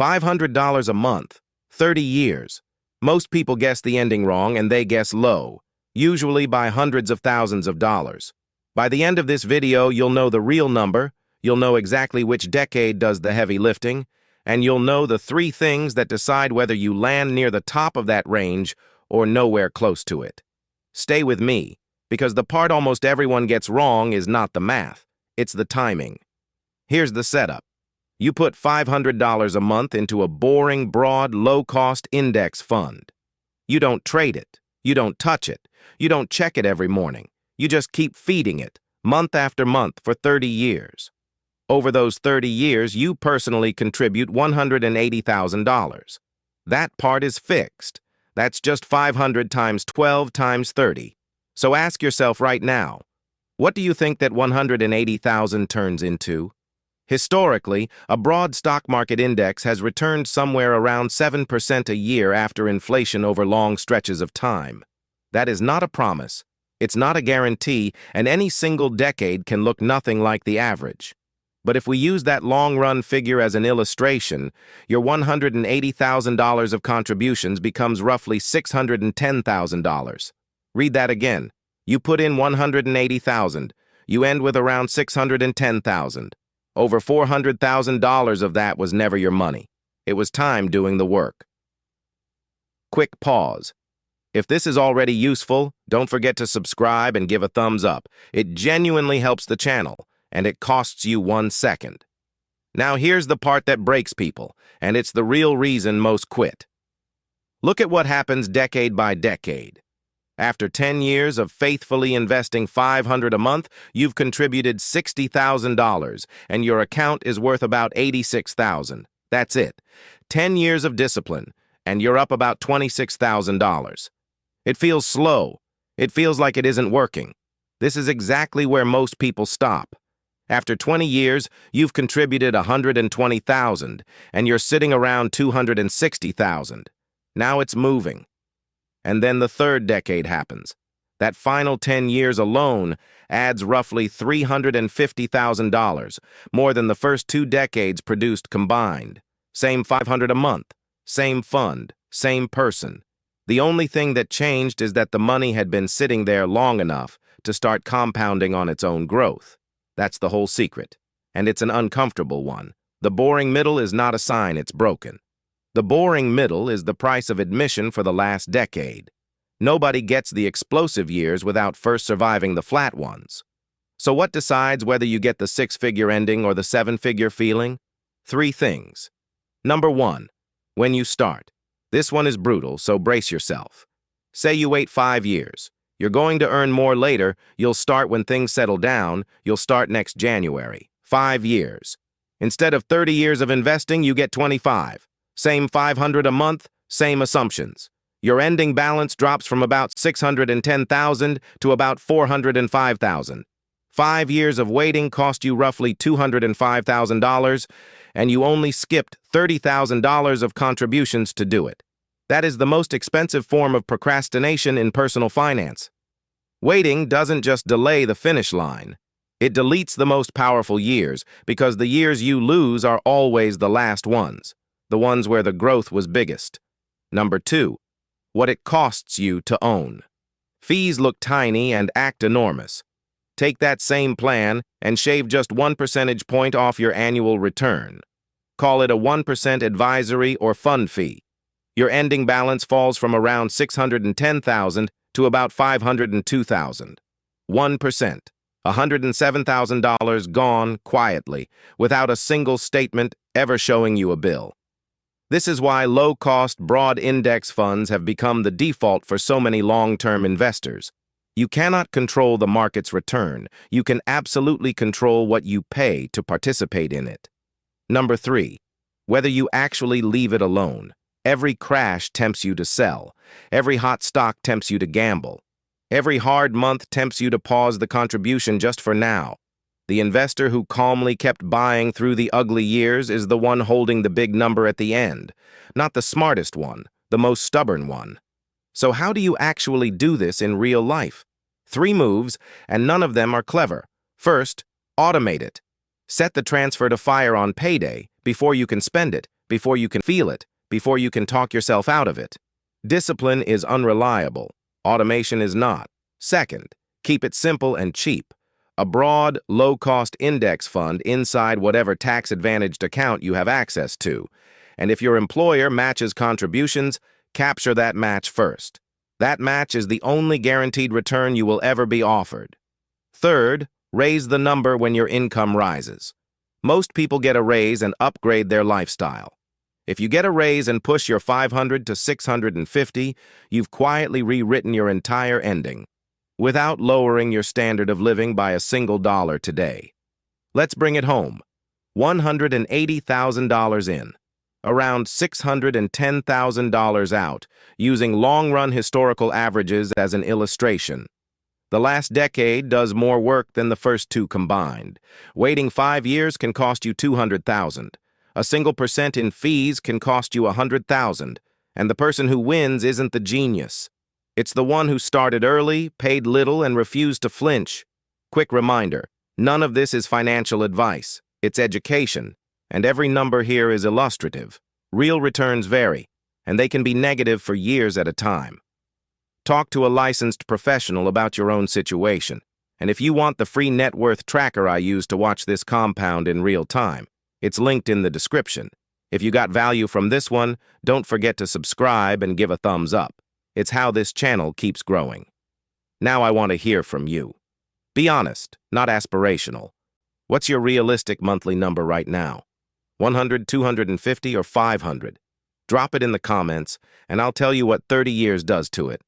$500 a month, 30 years. Most people guess the ending wrong and they guess low, usually by hundreds of thousands of dollars. By the end of this video, you'll know the real number, you'll know exactly which decade does the heavy lifting, and you'll know the 3 things that decide whether you land near the top of that range or nowhere close to it. Stay with me, because the part almost everyone gets wrong is not the math, it's the timing. Here's the setup. You put $500 a month into a boring, broad, low-cost index fund. You don't trade it. You don't touch it. You don't check it every morning. You just keep feeding it, month after month, for 30 years. Over those 30 years, you personally contribute $180,000. That part is fixed. That's just 500 times 12 times 30. So ask yourself right now, what do you think that 180,000 turns into? Historically, a broad stock market index has returned somewhere around 7% a year after inflation over long stretches of time. That is not a promise, it's not a guarantee, and any single decade can look nothing like the average. But if we use that long-run figure as an illustration, your $180,000 of contributions becomes roughly $610,000. Read that again. You put in $180,000. You end with around $610,000. Over $400,000 of that was never your money. It was time doing the work. Quick pause. If this is already useful, don't forget to subscribe and give a thumbs up. It genuinely helps the channel, and it costs you 1 second. Now here's the part that breaks people, and it's the real reason most quit. Look at what happens decade by decade. After 10 years of faithfully investing $500 a month, you've contributed $60,000, and your account is worth about $86,000. That's it. 10 years of discipline, and you're up about $26,000. It feels slow. It feels like it isn't working. This is exactly where most people stop. After 20 years, you've contributed $120,000, and you're sitting around $260,000. Now it's moving. And then the third decade happens. That final 10 years alone adds roughly $350,000, more than the first 2 decades produced combined. Same $500 a month, same fund, same person. The only thing that changed is that the money had been sitting there long enough to start compounding on its own growth. That's the whole secret. And it's an uncomfortable one. The boring middle is not a sign it's broken. The boring middle is the price of admission for the last decade. Nobody gets the explosive years without first surviving the flat ones. So what decides whether you get the 6-figure ending or the 7-figure feeling? 3 things. Number 1, when you start. This one is brutal, so brace yourself. Say you wait 5 years. You're going to earn more later. You'll start when things settle down. You'll start next January. 5 years. Instead of 30 years of investing, you get 25. Same $500 a month, same assumptions. Your ending balance drops from about $610,000 to about $405,000. 5 years of waiting cost you roughly $205,000, and you only skipped $30,000 of contributions to do it. That is the most expensive form of procrastination in personal finance. Waiting doesn't just delay the finish line. It deletes the most powerful years, because the years you lose are always the last ones. The ones where the growth was biggest. Number 2, what it costs you to own. Fees look tiny and act enormous. Take that same plan and shave just 1 percentage point off your annual return. Call it a 1% advisory or fund fee. Your ending balance falls from around $610,000 to about $502,000. 1%. $107,000 gone quietly, without a single statement ever showing you a bill. This is why low-cost, broad index funds have become the default for so many long-term investors. You cannot control the market's return. You can absolutely control what you pay to participate in it. Number 3, whether you actually leave it alone. Every crash tempts you to sell. Every hot stock tempts you to gamble. Every hard month tempts you to pause the contribution just for now. The investor who calmly kept buying through the ugly years is the one holding the big number at the end, not the smartest one, the most stubborn one. So how do you actually do this in real life? 3 moves, and none of them are clever. First, automate it. Set the transfer to fire on payday before you can spend it, before you can feel it, before you can talk yourself out of it. Discipline is unreliable. Automation is not. Second, keep it simple and cheap. A broad, low-cost index fund inside whatever tax-advantaged account you have access to. And if your employer matches contributions, capture that match first. That match is the only guaranteed return you will ever be offered. Third, raise the number when your income rises. Most people get a raise and upgrade their lifestyle. If you get a raise and push your 500 to 650, you've quietly rewritten your entire ending, without lowering your standard of living by a single dollar today. Let's bring it home. $180,000 in, around $610,000 out, using long-run historical averages as an illustration. The last decade does more work than the first two combined. Waiting 5 years can cost you $200,000. A single % in fees can cost you $100,000. And the person who wins isn't the genius. It's the one who started early, paid little, and refused to flinch. Quick reminder, none of this is financial advice. It's education. And every number here is illustrative. Real returns vary, and they can be negative for years at a time. Talk to a licensed professional about your own situation. And if you want the free net worth tracker I use to watch this compound in real time, it's linked in the description. If you got value from this one, don't forget to subscribe and give a thumbs up. It's how this channel keeps growing. Now I want to hear from you. Be honest, not aspirational. What's your realistic monthly number right now? 100, 250, or 500? Drop it in the comments, and I'll tell you what 30 years does to it.